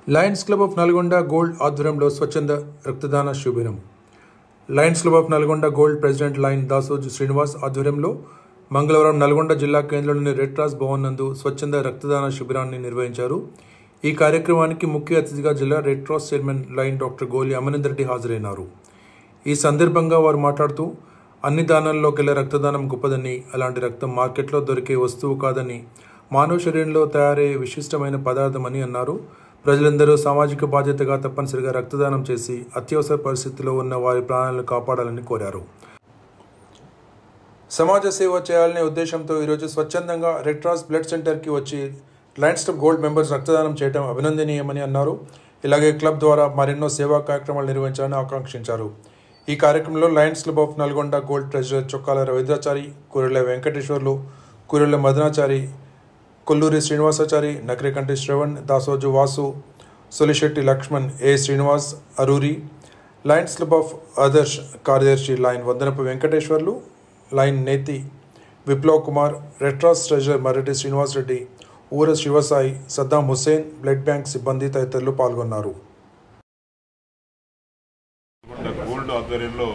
Lions club of Nalgonda gold ఆధ్వర్యంలో స్వచ్ఛంద రక్తదాన శిబిరం. Lions club of Nalgonda gold president lion Dasoju Srinivas ఆధ్వర్యంలో మంగళవారం నల్గొండ జిల్లా కేంద్రంలోని రెడ్ క్రాస్ భవన్ నందు స్వచ్ఛంద రక్తదాన శిబిరాన్ని నిర్వహించారు. ఈ కార్యక్రమానికి ముఖ్య అతిథిగా జిల్లా red cross chairman lion doctor గోలి అమరేందర్ రెడ్డి హాజరైనారు. ఈ సందర్భంగా వారు మాట్లాడుతూ అన్ని దానాల్లోకెల్లా రక్తదానం గొప్పదని, అలాంటి రక్తం మార్కెట్లో దొరికే వస్తువు కాదని, మానవ శరీరంలో తయారయ్యే విశిష్టమైన పదార్థమని అన్నారు. ప్రజలందరూ సామాజిక బాధ్యతగా తప్పనిసరిగా రక్తదానం చేసి అత్యవసర పరిస్థితుల్లో ఉన్న వారి ప్రాణాలను కాపాడాలని కోరారు. సమాజ సేవ చేయాలనే ఉద్దేశంతో ఈరోజు స్వచ్ఛందంగా రెడ్ క్రాస్ బ్లడ్ సెంటర్కి వచ్చి లయన్స్ క్లబ్ గోల్డ్ మెంబర్స్ రక్తదానం చేయడం అభినందనీయమని అన్నారు. ఇలాగే క్లబ్ ద్వారా మరెన్నో సేవా కార్యక్రమాలు నిర్వహించాలని ఆకాంక్షించారు. ఈ కార్యక్రమంలో lions club of Nalgonda gold treasurer Chokkala Ravindrachari, Kurella Venkateshwarlu, Kurella Madanachari, Kolluri Srinivasachari, Nakarikanti Shravan, Dasoju Vasu, Solisetti Laxman, A Srinivas, Aruri, lions club of Adarsh కార్యదర్శి lion Vandanapu Venkateshwarlu, lion Neti Viplav Kumar, red cross treasurer Marreddy Srinivas Reddy, Oora Shivasai, Saddam Hussain, blood bank సిబ్బంది తదితరులు పాల్గొన్నారు. గోల్డ్ ఆధ్వర్యంలో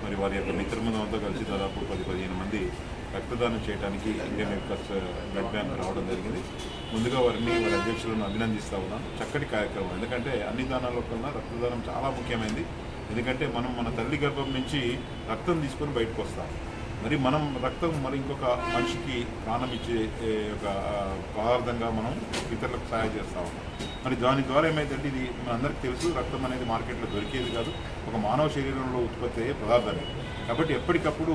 మరి వారి యొక్క మిత్రబృందంతో కలిసి దాదాపు 10-15 మంది రక్తదానం చేయడానికి Indian red cross blood bank రావడం జరిగింది. ముందుగా వారి అధ్యక్షులను అభినందిస్తూ ఉన్నాను. చక్కటి కార్యక్రమం. ఎందుకంటే అన్ని దానాల్లో కన్నా రక్తదానం చాలా ముఖ్యమైనది. ఎందుకంటే మనం మన తల్లి గర్భం నుంచి రక్తం తీసుకొని బయటకు వస్తాం. మరి మనం రక్తం మరి ఇంకొక మనిషికి ప్రాణం ఇచ్చే ఒక పదార్థంగా మనం ఇతరులకు సహాయం చేస్తూ ఉన్నాం. మరి దాని ద్వారా ఏమైందంటే ఇది మనందరికీ తెలుసు, రక్తం అనేది మార్కెట్లో దొరికేది కాదు, ఒక మానవ శరీరంలో ఉత్పత్తి అయ్యే పదార్థమే. కాబట్టి ఎప్పటికప్పుడు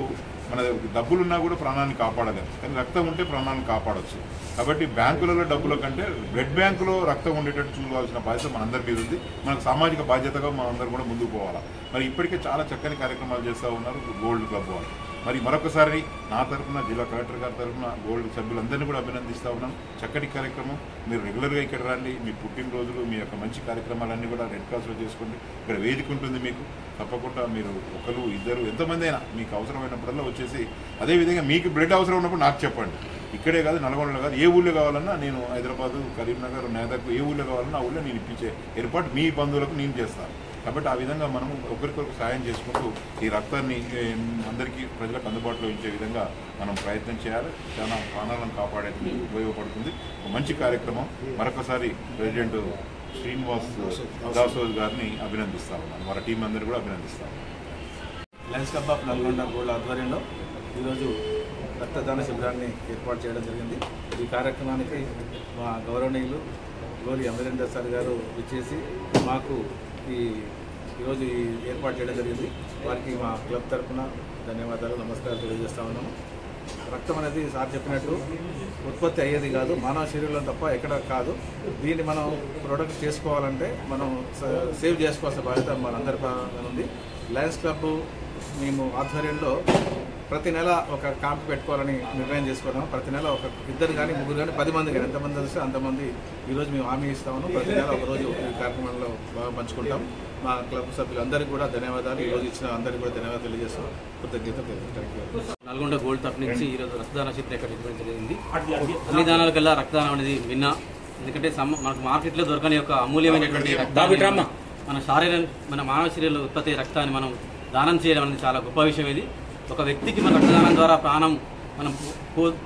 మన డబ్బులున్నా కూడా ప్రాణాన్ని కాపాడలేము, కానీ రక్తం ఉంటే ప్రాణాలను కాపాడవచ్చు. కాబట్టి బ్యాంకులలో డబ్బుల కంటే బ్లడ్ బ్యాంకులో రక్తం ఉండేటట్టు చూడాల్సిన బాధ్యత మనందరి మీద ఉంది. మనకు సామాజిక బాధ్యతగా మనందరం కూడా ముందుకు పోవాలా. మరి ఇప్పటికే చాలా చక్కని కార్యక్రమాలు చేస్తూ ఉన్నారు గోల్డ్ క్లబ్ వాళ్ళు. మరి మరొకసారి నా తరఫున, జిల్లా కలెక్టర్ గారి తరఫున గోల్డ్ సభ్యులందరినీ కూడా అభినందిస్తూ ఉన్నాను. చక్కటి కార్యక్రమం. మీరు రెగ్యులర్గా ఇక్కడ రండి. మీ పుట్టినరోజులు, మీ యొక్క మంచి కార్యక్రమాలన్నీ కూడా రెడ్ క్రాస్లో చేసుకోండి. ఇక్కడ వేదిక ఉంటుంది మీకు. తప్పకుండా మీరు ఒకరు ఇద్దరు ఎంతమంది అయినా మీకు అవసరమైనప్పుడల్లా వచ్చేసి, అదేవిధంగా మీకు బ్లడ్ అవసరం ఉన్నప్పుడు నాకు చెప్పండి. ఇక్కడే కాదు, నల్గొండలో కాదు, ఏ ఊళ్ళో కావాలన్నా నేను హైదరాబాదు, కరీంనగర్, మేదక్ ఏ ఊళ్ళో కావాలన్నా ఆ ఊళ్ళో నేను ఇప్పించే ఏర్పాటు మీ బంధువులకు నేను చేస్తాను. కాబట్టి ఆ విధంగా మనము ఒకరికొకరు సాయం చేసుకుంటూ ఈ రక్తాన్ని అందరికీ ప్రజలకు అందుబాటులో ఉంచే విధంగా మనం ప్రయత్నం చేయాలి. చాలా ప్రాణాలను కాపాడేందుకు ఉపయోగపడుతుంది. ఒక మంచి కార్యక్రమం. మరొకసారి ప్రెసిడెంట్ శ్రీనివాస్ దాసోజ్ గారిని అభినందిస్తా ఉన్నాను. వారి టీం అందరూ కూడా అభినందిస్తాను. Lions club of Nalgonda gold ఆధ్వర్యంలో ఈరోజు రక్తదాన శిబిరాన్ని ఏర్పాటు చేయడం జరిగింది. ఈ కార్యక్రమానికి మా గౌరవనీయులు గోలి అమరేందర్ సార్ గారు విచ్చేసి మాకు ఈరోజు ఏర్పాటు చేయడం జరిగింది. వారికి మా క్లబ్ తరఫున ధన్యవాదాలు, నమస్కారాలు తెలియజేస్తా ఉన్నాము. రక్తం అనేది సార్ చెప్పినట్టు ఉత్పత్తి అయ్యేది కాదు, మానవ శరీరంలో తప్ప ఎక్కడ కాదు. దీన్ని మనం ప్రొడక్ట్ చేసుకోవాలంటే మనం సేవ్ చేసుకోవాల్సిన బాధ్యత మనందరి ఉంది. లయన్స్ క్లబ్ మేము ఆధ్వర్యంలో ప్రతి నెల ఒక క్యాంప్ పెట్టుకోవాలని నిర్ణయం చేసుకున్నాము. ప్రతి నెల ఒక ఇద్దరు కానీ ముగ్గురు కానీ 10 మంది కానీ ఎంతమంది వస్తే అంతమంది ఈరోజు మేము హామీ ఇస్తాము. ప్రతి నెల ఒకరోజు ఈ కార్యక్రమంలో బాగా పంచుకుంటాం. మా క్లబ్ సభ్యులందరికీ కూడా ధన్యవాదాలు. ఈరోజు ఇచ్చిన అందరికీ కూడా ధన్యవాదాలు తెలియజేస్తాం. కృతజ్ఞతలు. నల్గొండ గోల్డ్ తరఫు నుంచి ఈరోజు రక్తదాన శిబిరం ఇక్కడ నిర్వహించడం జరిగింది. అన్ని దానాల కల్లా రక్తదానం అనేది విన్నా. ఎందుకంటే మనకు మార్కెట్లో దొరకని యొక్క అమూల్యమైనటువంటి రక్తాన్ని మన మానవ శరీరంలో ఉత్పత్తి రక్తాన్ని మనం దానం చేయడం అనేది చాలా గొప్ప విషయం. ఇది ఒక వ్యక్తికి మన రక్తదానం ద్వారా ప్రాణం మనం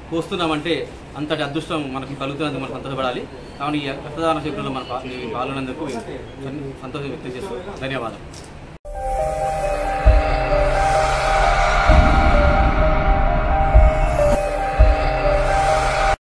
పోస్తున్నామంటే అంతటి అదృష్టం మనకు కలుగుతున్నందుకు మనం సంతోషపడాలి. కాబట్టి ఈ రక్తదాన శిబిరంలో మనం పాల్గొన్నందుకు సంతోషం వ్యక్తం చేస్తాం. ధన్యవాదాలు.